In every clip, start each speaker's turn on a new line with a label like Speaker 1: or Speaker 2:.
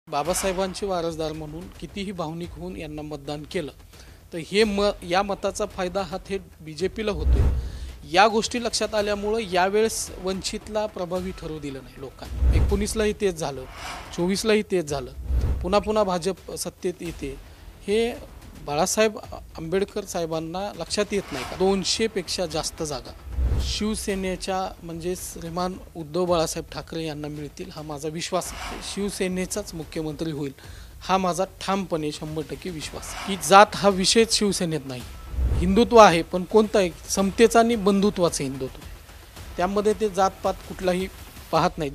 Speaker 1: बाबासाहेबांचे वारसदार म्हणून कितीही भावनिक होऊन यांना मतदान केलं तर या मताचा फायदा हा थेट BJPला होतो। या गोष्टी लक्षात आल्यामुळे यावेळेस वंचितला प्रभावी ठरवू दिलं नाही लोकांनी। 19लाही तेच झालं, 24लाही तेच झालं, पुन्हा पुन्हा भाजप सत्तेत येते हे बाळासाहेब आंबेडकर साहेबांना लक्षात येत नाही का? 200 पेक्षा जास्त जागा शिवसेनेच्या म्हणजे श्रीमान उद्धव बाळासाहेब ठाकरे यांना मिळतील हा माझा विश्वास आहे। शिवसेनेचाच मुख्यमंत्री होईल हा माझा ठामपणे 100% विश्वास आहे की जात हा विषयच शिवसेनेत नाही। हिंदुत्व आहे पण कोणतं आहे? समतेचं आणि बंधुत्वाचं हिंदुत्व, त्यामध्ये ते जातपात कुठलाही पाहत नाही।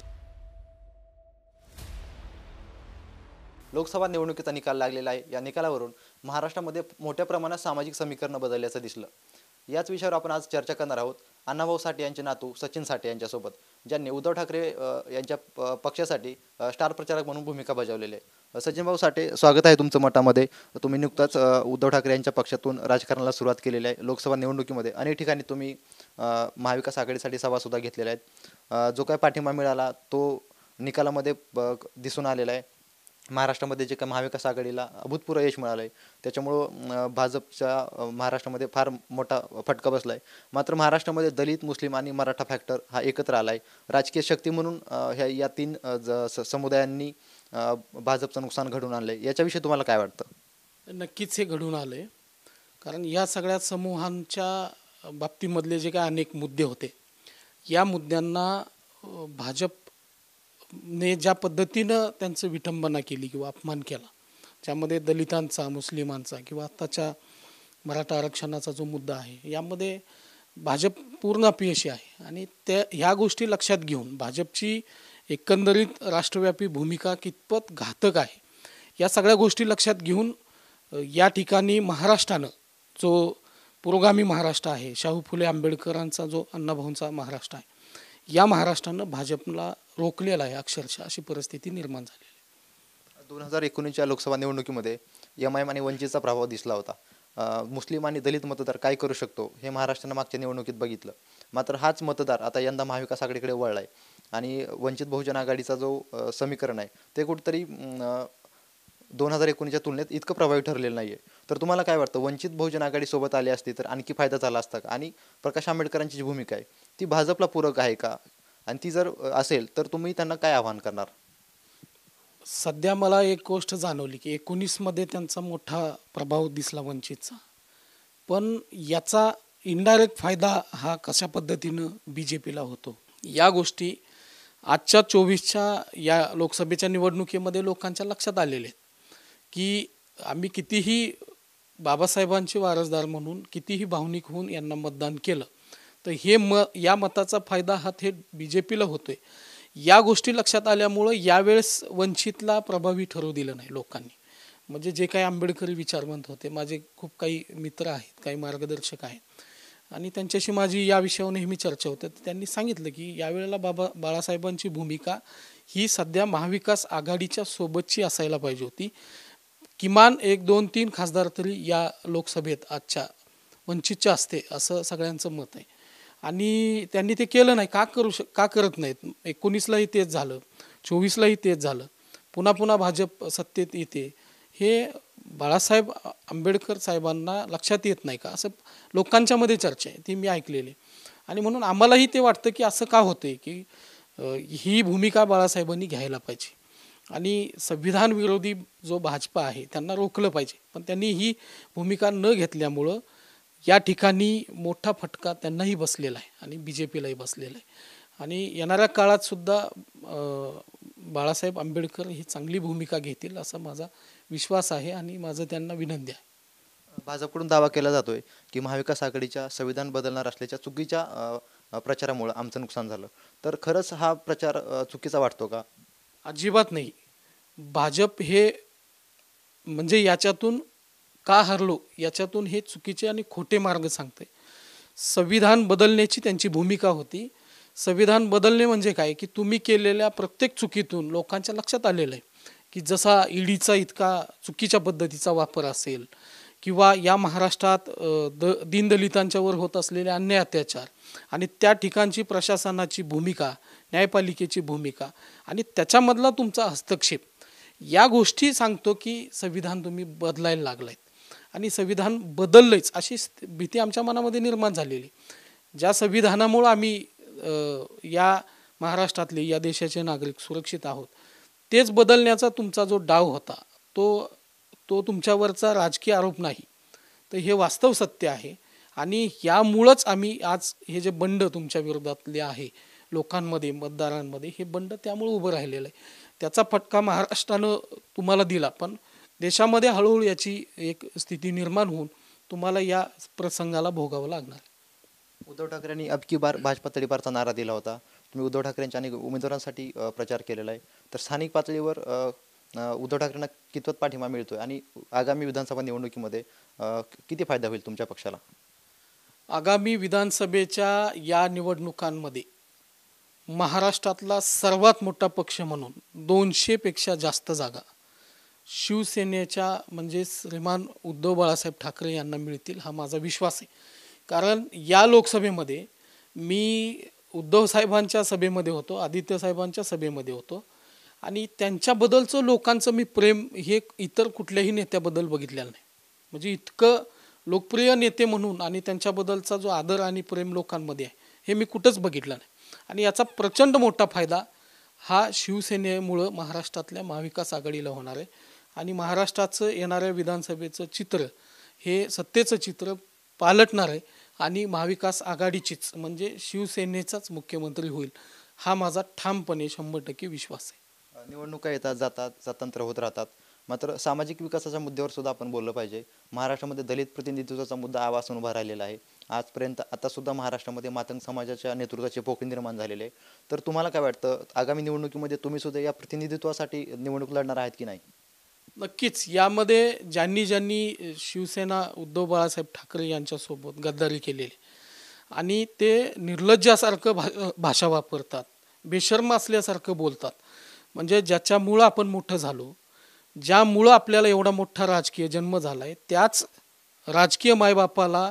Speaker 2: लोकसभा निवडणुकीचा निकाल लागलेला आहे। या निकालावरून महाराष्ट्रामध्ये मोठ्या प्रमाणात सामाजिक समीकरण बदलल्याचं दिसलं। याच विषयावर आपण आज चर्चा करणार आहोत अण्णाभाऊ साठे यांचे नातू सचिन साठे यांच्यासोबत, ज्यांनी उद्धव ठाकरे यांच्या पक्षासाठी स्टार प्रचारक म्हणून भूमिका बजावलेली आहे। सचिन भाऊ साठे, स्वागत आहे तुमचं मठामध्ये। तुम्ही नुकताच उद्धव ठाकरे यांच्या पक्षातून राजकारणाला सुरुवात केलेली आहे। लोकसभा निवडणुकीमध्ये अनेक ठिकाणी तुम्ही महाविकास आघाडीसाठी सभासुद्धा घेतलेल्या आहेत। जो काय पाठिंबा मिळाला तो निकालामध्ये दिसून आलेला आहे। महाराष्ट्रामध्ये जे काही महाविकास आघाडीला अभूतपूर्व यश मिळालं आहे त्याच्यामुळं भाजपच्या महाराष्ट्रामध्ये फार मोठा फटका बसला आहे। मात्र महाराष्ट्रामध्ये दलित, मुस्लिम आणि मराठा फॅक्टर हा एकत्र आला आहे। राजकीय शक्ती म्हणून या तीन समुदायांनी भाजपचं नुकसान घडवून आणलं आहे। याच्याविषयी तुम्हाला काय वाटतं?
Speaker 1: नक्कीच हे घडून आले, कारण या सगळ्या समूहांच्या बाबतीमधले जे काही अनेक मुद्दे होते या मुद्द्यांना भाजपने ज्या पद्धतीनं त्यांचं विटंबना केली किंवा अपमान केला, ज्यामध्ये दलितांचा, मुस्लिमांचा किंवा आत्ताच्या मराठा आरक्षणाचा जो मुद्दा आहे यामध्ये भाजप पूर्ण अपयशी आहे। आणि ह्या गोष्टी लक्षात घेऊन भाजपची एकंदरीत राष्ट्रव्यापी भूमिका कितपत घातक आहे या सगळ्या गोष्टी लक्षात घेऊन या ठिकाणी महाराष्ट्रानं जो पुरोगामी महाराष्ट्र आहे, शाहू फुले आंबेडकरांचा जो अण्णाभाऊंचा महाराष्ट्र आहे, या महाराष्ट्रानं भाजपला रोखलेला आहे अक्षरशः, अशी परिस्थिती निर्माण झालेली आहे।
Speaker 2: 2019च्या लोकसभा निवडणुकीमध्ये MIM आणि वंचितचा प्रभाव दिसला होता। मुस्लिम आणि दलित मतदार काय करू शकतो हे महाराष्ट्रानं मागच्या निवडणुकीत बघितलं। मात्र हाच मतदार आता यंदा महाविकास आघाडीकडे वळला आहे आणि वंचित बहुजन आघाडीचा जो समीकरण आहे ते कुठेतरी 2019च्या तुलनेत इतकं प्रभावी ठरलेलं नाही आहे। तर तुम्हाला काय वाटतं, वंचित बहुजन आघाडी सोबत आली असती तर आणखी फायदा झाला असता का? आणि प्रकाश आंबेडकरांची जी भूमिका आहे ती भाजपला पूरक आहे का? आणि ती जर असेल तर तुम्ही त्यांना काय आवाहन करणार?
Speaker 1: सध्या मला एक गोष्ट जाणवली की 19मध्ये त्यांचा मोठा प्रभाव दिसला वंचितचा, पण याचा इनडायरेक्ट फायदा हा कशा पद्धतीनं BJPला होतो या गोष्टी आजच्या 24च्या या लोकसभेच्या निवडणुकीमध्ये लोकांच्या लक्षात आलेले आहेत की आम्ही कितीही बाबासाहेबांचे वारसदार म्हणून कितीही भावनिक होऊन यांना मतदान केलं तर या मताचा फायदा हा थेट BJPला होतोय। या गोष्टी लक्षात आल्यामुळे यावेळेस वंचितला प्रभावी ठरवू दिलं नाही लोकांनी। म्हणजे जे काही आंबेडकरी विचारवंत होते, माझे खूप काही मित्र आहेत, काही मार्गदर्शक आहेत आणि त्यांच्याशी माझी या विषयावर नेहमी चर्चा होते, तर त्यांनी सांगितलं की यावेळेला बाळासाहेबांची भूमिका ही सध्या महाविकास आघाडीच्या सोबतची असायला पाहिजे होती। किमान 1, 2, 3 खासदार तरी या लोकसभेत आजच्या वंचितच्या असते असं सगळ्यांचं मत आहे आणि त्यांनी ते केलं नाही। का करत नाहीत? 19लाही तेच झालं, 24लाही तेच झालं, पुन्हा पुन्हा भाजप सत्तेत येते हे बाळासाहेब आंबेडकर साहेबांना लक्षात येत नाही का? असं लोकांच्या मध्ये चर्चा आहे, ती मी ऐकलेली। आणि म्हणून आम्हालाही ते वाटतं की असं का होतंय की ही भूमिका बाळासाहेबांनी घ्यायला पाहिजे आणि संविधान विरोधी जो भाजपा आहे त्यांना रोखलं पाहिजे, पण त्यांनी ही भूमिका न घेतल्यामुळं या ठिकाणी मोठा फटका त्यांनाही बसलेला आहे आणि BJPलाही बसलेला आहे। आणि येणाऱ्या काळात सुद्धा बाळासाहेब आंबेडकर ही चांगली भूमिका घेतील असा माझा विश्वास आहे आणि माझं त्यांना विनंती आहे।
Speaker 2: भाजपकडून दावा केला जातोय की महाविकास आघाडीच्या संविधान बदलणार असल्याच्या चुकीच्या प्रचारामुळे आमचं नुकसान झालं, तर खरंच हा प्रचार चुकीचा वाटतो का?
Speaker 1: अजिबात नाही। भाजप हे म्हणजे याच्यातून का हरलो याच्यातून हे चुकीचे आणि खोटे मार्ग सांगते। संविधान बदलण्याची त्यांची भूमिका होती। संविधान बदलणे म्हणजे काय की तुम्ही केलेल्या प्रत्येक चुकीतून लोकांच्या लक्षात आलेलं आहे की जसा ईडीचा इतका चुकीच्या पद्धतीचा वापर असेल किंवा या महाराष्ट्रात दीनदलितांच्यावर होत असलेले अन्याय अत्याचार आणि त्या ठिकाणची प्रशासनाची भूमिका, न्यायपालिकेची भूमिका आणि त्याच्यामधला तुमचा हस्तक्षेप, या गोष्टी सांगतो की संविधान तुम्ही बदलायला लागलायत आणि संविधान बदललंच अशी भीती आमच्या मनामध्ये निर्माण झालेली. ज्या संविधानामुळं आम्ही या महाराष्ट्रातले या देशाचे नागरिक सुरक्षित आहोत, तेच बदलण्याचा तुमचा जो डाव होता तो तो तुमच्यावरचा राजकीय आरोप नाही, तर हे वास्तव सत्य आहे. आणि यामुळंच आम्ही आज हे जे बंड तुमच्या विरोधातले आहे लोकांमध्ये, मतदारांमध्ये, हे बंड त्यामुळे उभं राहिलेलं आहे. त्याचा फटका महाराष्ट्रानं तुम्हाला दिला, पण देशामध्ये हळूहळू याची एक स्थिती निर्माण होऊन तुम्हाला या प्रसंगाला भोगावं लागणार आहे.
Speaker 2: उद्धव ठाकरेंनी अब की बार भाजपा तडीपारचा नारा दिला होता. तुम्ही उद्धव ठाकरेंच्या अनेक उमेदवारांसाठी प्रचार केलेला आहे. तर स्थानिक पातळीवर उद्धव ठाकरेंना कितपत पाठिंबा मिळतोय आणि आगामी विधानसभा निवडणुकीमध्ये किती फायदा होईल तुमच्या पक्षाला?
Speaker 1: आगामी विधानसभेच्या या निवडणुकांमध्ये महाराष्ट्रातला सर्वात मोठा पक्ष म्हणून 200 पेक्षा जास्त जागा शिवसेनेच्या म्हणजे श्रीमान उद्धव बाळासाहेब ठाकरे यांना मिळतील, हा माझा विश्वास आहे. कारण या लोकसभेमध्ये मी उद्धव साहेबांच्या सभेमध्ये होतो, आदित्य साहेबांच्या सभेमध्ये होतो आणि त्यांच्याबद्दलचं लोकांचं मी प्रेम हे इतर कुठल्याही नेत्याबद्दल बघितलेलं नाही. म्हणजे इतकं लोकप्रिय नेते म्हणून आणि त्यांच्याबद्दलचा जो आदर आणि प्रेम लोकांमध्ये आहे हे मी कुठंच बघितलं नाही. आणि याचा प्रचंड मोठा फायदा हा शिवसेनेमुळं महाराष्ट्रातल्या महाविकास आघाडीला होणार आहे. आणि महाराष्ट्राचं येणाऱ्या विधानसभेचं चित्र हे सत्तेचं चित्र पालटणार आहे आणि महाविकास आघाडीचीच म्हणजे शिवसेनेचाच मुख्यमंत्री होईल, हा माझा ठामपणे 100% विश्वास आहे.
Speaker 2: निवडणुका येतात जातात, स्वतंत्र होत राहतात. मात्र सामाजिक विकासाच्या मुद्द्यावर सुद्धा आपण बोललं पाहिजे. महाराष्ट्रामध्ये दलित प्रतिनिधित्वाचा मुद्दा आवासून उभा राहिलेला आहे. आजपर्यंत आता सुद्धा महाराष्ट्रामध्ये मातंग समाजाच्या नेतृत्वाचे पोकळी निर्माण झालेले आहे. तर तुम्हाला काय वाटतं, आगामी निवडणुकीमध्ये तुम्ही सुद्धा या प्रतिनिधित्वासाठी निवडणूक लढणार आहात की नाही?
Speaker 1: नक्कीच यामध्ये ज्यांनी ज्यांनी शिवसेना उद्धव बाळासाहेब ठाकरे यांच्यासोबत गद्दारी केलेली आणि ते निर्लज्जासारखं भाषा वापरतात, बेशर्म असल्यासारखं बोलतात, म्हणजे ज्याच्यामुळं आपण मोठं झालो, ज्यामुळं आपल्याला एवढा मोठा राजकीय जन्म झाला आहे, त्याच राजकीय मायबापाला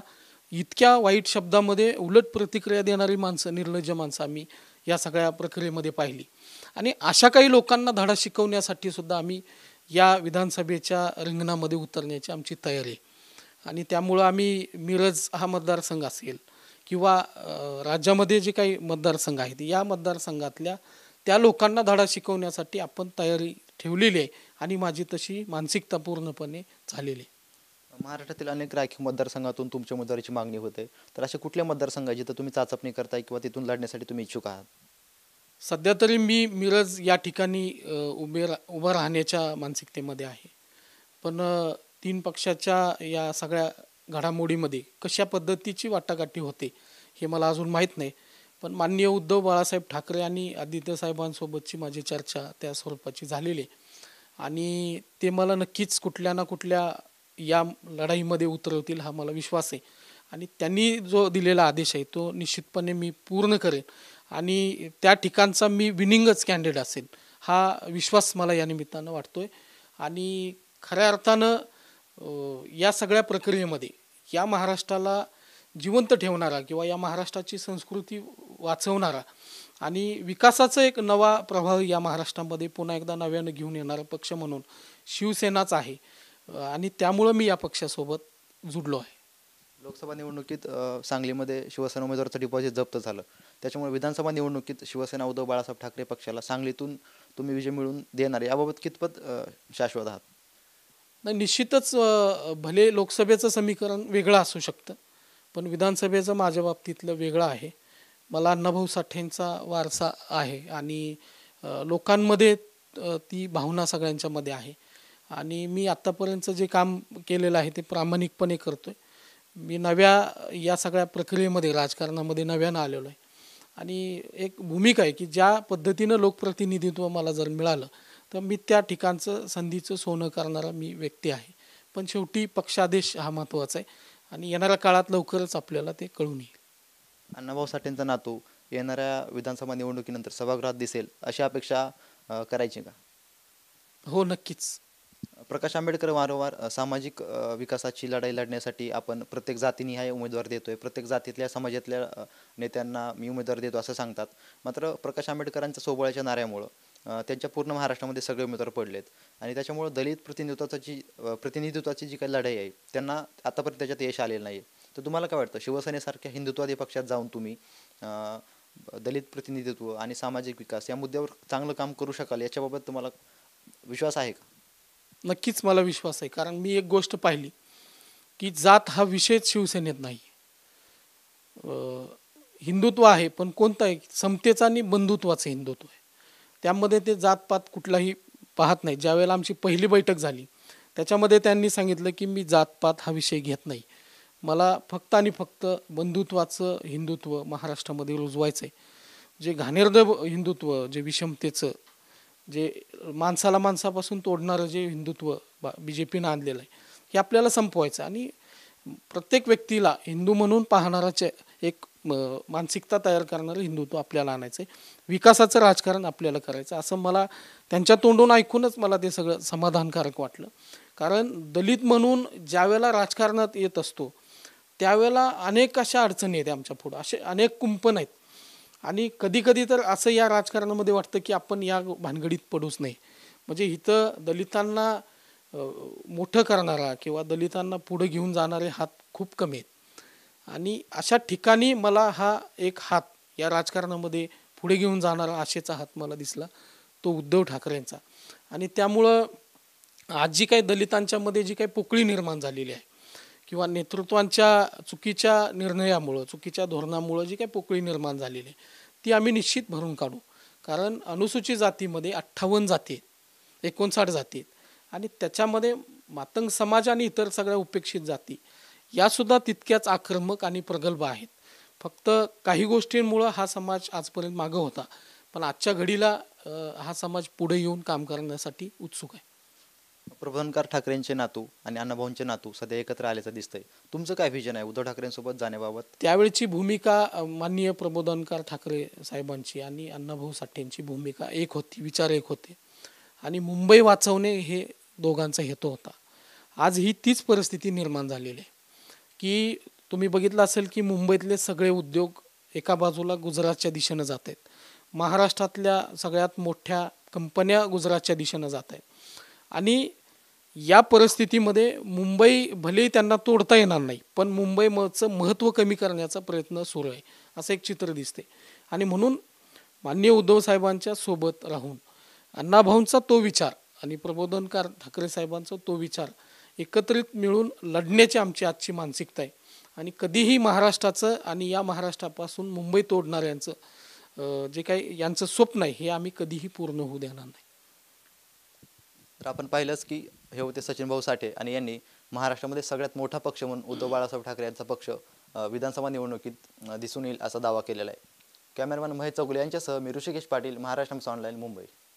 Speaker 1: इतक्या वाईट शब्दामध्ये उलट प्रतिक्रिया देणारी माणसं, निर्लज्ज माणसं आम्ही या सगळ्या प्रक्रियेमध्ये पाहिली. आणि अशा काही लोकांना धडा शिकवण्यासाठी सुद्धा आम्ही या विधानसभेच्या रिंगणामध्ये उतरण्याची आमची तयारी आहे. आणि त्यामुळं आम्ही मिरज हा मतदारसंघ असेल किंवा राज्यामध्ये जे काही मतदारसंघ आहेत या मतदारसंघातल्या त्या लोकांना धडा शिकवण्यासाठी आपण तयारी ठेवलेली आहे आणि माझी तशी मानसिकता पूर्णपणे झालेली आहे.
Speaker 2: महाराष्ट्रातील अनेक राखीव मतदारसंघातून तुमच्या उमेदवारीची मागणी होते. तर अशा कुठल्या मतदारसंघ आहे जिथं तुम्ही चाचपणी करताय किंवा तिथून लढण्यासाठी तुम्ही इच्छुक आहात?
Speaker 1: सध्या तरी मी मिरज या ठिकाणी उभं राहण्याच्या मानसिकतेमध्ये आहे. पण तीन पक्षाच्या या सगळ्या घडामोडीमध्ये कशा पद्धतीची वाटाघाटी होते हे मला अजून माहीत नाही. पण माननीय उद्धव बाळासाहेब ठाकरे आणि आदित्य साहेबांसोबतची माझी चर्चा त्या स्वरूपाची झालेली आहे आणि ते मला नक्कीच कुठल्या ना कुठल्या या लढाईमध्ये उतरवतील हा मला विश्वास आहे. आणि त्यांनी जो दिलेला आदेश आहे तो निश्चितपणे मी पूर्ण करेन आणि त्या ठिकाणचा मी विनिंगच कॅन्डिडेट असेल हा विश्वास मला या निमित्तानं वाटतोय. आणि खऱ्या अर्थानं या सगळ्या प्रक्रियेमध्ये या महाराष्ट्राला जिवंत ठेवणारा किंवा या महाराष्ट्राची संस्कृती वाचवणारा आणि विकासाचा एक नवा प्रभाव या महाराष्ट्रामध्ये पुन्हा एकदा नव्यानं घेऊन येणारा पक्ष म्हणून शिवसेनाच आहे आणि त्यामुळं मी या पक्षासोबत जुडलो आहे.
Speaker 2: लोकसभा निवडणुकीत सांगलीमध्ये शिवसेना उमेदवाराचं डिपॉझिट जप्त झालं. त्याच्यामुळे विधानसभा निवडणुकीत शिवसेना उद्धव बाळासाहेब ठाकरे पक्षाला सांगलीतून तुम्ही विजय मिळवून देणार, याबाबत कितपत शाश्वत आहात?
Speaker 1: नाही, निश्चितच भले लोकसभेचं समीकरण वेगळं असू शकतं पण विधानसभेचं माझ्या बाबतीतलं वेगळं आहे. मला अण्णाभाऊ साठेंचा वारसा आहे आणि लोकांमध्ये ती भावना सगळ्यांच्यामध्ये आहे आणि मी आत्तापर्यंतचं जे काम केलेलं आहे ते प्रामाणिकपणे करतो आहे. मी नव्या या सगळ्या प्रक्रियेमध्ये राजकारणामध्ये नव्यानं आलेलो आहे आणि एक भूमिका आहे की ज्या पद्धतीनं लोकप्रतिनिधित्व मला जर मिळालं तर मी त्या ठिकाणचं संधीचं सोनं करणारा मी व्यक्ती आहे. पण शेवटी पक्षादेश हा महत्त्वाचा आहे आणि येणाऱ्या काळात लवकरच आपल्याला ते कळून येईल.
Speaker 2: अण्णाभाऊ साठेंचा नातू येणाऱ्या विधानसभा निवडणुकीनंतर सभागृहात दिसेल अशी अपेक्षा करायची का?
Speaker 1: हो, नक्कीच.
Speaker 2: प्रकाश आंबेडकर वारंवार सामाजिक विकासाची लढाई लढण्यासाठी आपण प्रत्येक जातीनिहाय उमेदवार देतोय, प्रत्येक जातीतल्या समाजातल्या नेत्यांना मी उमेदवार देतो असं सांगतात. मात्र प्रकाश आंबेडकरांच्या सोबळ्याच्या नाऱ्यामुळं त्यांच्या पूर्ण महाराष्ट्रामध्ये सगळे उमेदवार पडलेत आणि त्याच्यामुळे दलित प्रतिनिधित्वाची जी काही लढाई आहे त्यांना आतापर्यंत त्याच्यात यश आलेलं नाही. तर तुम्हाला काय वाटतं, शिवसेनेसारख्या हिंदुत्ववादी पक्षात जाऊन तुम्ही दलित प्रतिनिधित्व आणि सामाजिक विकास या मुद्द्यावर चांगलं काम करू शकाल, याच्याबाबत तुम्हाला विश्वास आहे का?
Speaker 1: नक्कीच मला विश्वास आहे, कारण मी एक गोष्ट पाहिली की जात हा विषयच शिवसेनेत नाही. हिंदुत्व आहे, पण कोणतं आहे? समतेचं आणि बंधुत्वाचं हिंदुत्व आहे. त्यामध्ये ते जातपात कुठलाही पाहत नाही. ज्यावेळेला आमची पहिली बैठक झाली त्याच्यामध्ये त्यांनी सांगितलं की मी जातपात हा विषय घेत नाही, मला फक्त आणि फक्त बंधुत्वाचं हिंदुत्व महाराष्ट्रामध्ये रुजवायचं आहे. जे घाणेरडं हिंदुत्व, जे विषमतेचं, जे माणसाला माणसापासून तोडणारं जे हिंदुत्व BJPनं आणलेलं आहे, हे आपल्याला संपवायचं आणि प्रत्येक व्यक्तीला हिंदू म्हणून पाहणाराचे एक मानसिकता तयार करणारं हिंदुत्व आपल्याला आणायचं आहे. विकासाचं राजकारण आपल्याला करायचं, असं मला त्यांच्या तोंडून ऐकूनच मला ते सगळं समाधानकारक वाटलं. कारण दलित म्हणून ज्यावेळेला राजकारणात येत असतो त्यावेळेला अनेक अशा अडचणी आहेत आमच्या पुढं, असे अनेक कुंपण आहेत. आणि कधीकधी तर असं या राजकारणामध्ये वाटतं की आपण या भानगडीत पडूच नये. म्हणजे इथं दलितांना मोठं करणारा किंवा दलितांना पुढे घेऊन जाणारे हात खूप कमी आहेत. आणि अशा ठिकाणी मला हा एक हात या राजकारणामध्ये पुढे घेऊन जाणारा आशेचा हात मला दिसला, तो उद्धव ठाकरेंचा. आणि त्यामुळं आज जी काही दलितांच्यामध्ये जी काही पोकळी निर्माण झालेली आहे किंवा नेतृत्वांच्या चुकीच्या निर्णयामुळं, चुकीच्या धोरणामुळं जी काही पोकळी निर्माण झालेली आहे ती आम्ही निश्चित भरून काढू. कारण अनुसूचित जातीमध्ये 58 जाती आहेत, 59 जाती आहेत आणि त्याच्यामध्ये मातंग समाज आणि इतर सगळ्या उपेक्षित जाती यासुद्धा तितक्याच आक्रमक आणि प्रगल्भ आहेत. फक्त काही गोष्टींमुळं हा समाज आजपर्यंत मागं होता, पण आजच्या घडीला हा समाज पुढे येऊन काम करण्यासाठी उत्सुक आहे.
Speaker 2: प्रबोधनकार ठाकरेंचे नातू आणि अण्णाभाऊंचे नातू सध्या एकत्र आल्याचं दिसतंय. तुमचं काय व्हिजन आहे उद्धव ठाकरेंसोबत जाण्याबाबत?
Speaker 1: त्यावेळची भूमिका माननीय प्रबोधनकार ठाकरे साहेबांची आणि अण्णाभाऊ साठेंची भूमिका एक होती, विचार एक होते आणि मुंबई वाचवणे हे दोघांचा हेतू होता. आज ही तीच परिस्थिती निर्माण झालेली आहे की तुम्ही बघितलं असेल की मुंबईतले सगळे उद्योग एका बाजूला गुजरातच्या दिशेनं जात आहेत, महाराष्ट्रातल्या सगळ्यात मोठ्या कंपन्या गुजरातच्या दिशेनं जात आहेत आणि या परिस्थितीमध्ये मुंबई भलेही त्यांना तोडता येणार नाही, पण मुंबईचं महत्त्व कमी करण्याचा प्रयत्न सुरू आहे असं एक चित्र दिसते. आणि म्हणून माननीय उद्धव साहेबांच्या सोबत राहून अण्णाभाऊंचा तो विचार आणि प्रबोधनकार ठाकरे साहेबांचा तो विचार एकत्रित मिळून लढण्याची आमची आजची मानसिकता आहे. आणि कधीही महाराष्ट्राचं आणि या महाराष्ट्रापासून मुंबई तोडणाऱ्यांचं जे काही यांचं स्वप्न आहे हे आम्ही कधीही पूर्ण होऊ देणार नाही.
Speaker 2: तर आपण पाहिलंच की हे होते सचिन भाऊ साठे आणि यांनी महाराष्ट्रामध्ये सगळ्यात मोठा पक्ष म्हणून उद्धव बाळासाहेब ठाकरे यांचा पक्ष विधानसभा निवडणुकीत दिसून येईल असा दावा केलेला आहे. कॅमेरामॅन महेश चौगुले यांच्यासह मी ऋषिकेश पाटील, महाराष्ट्र टाइम्स ऑनलाईन, मुंबई.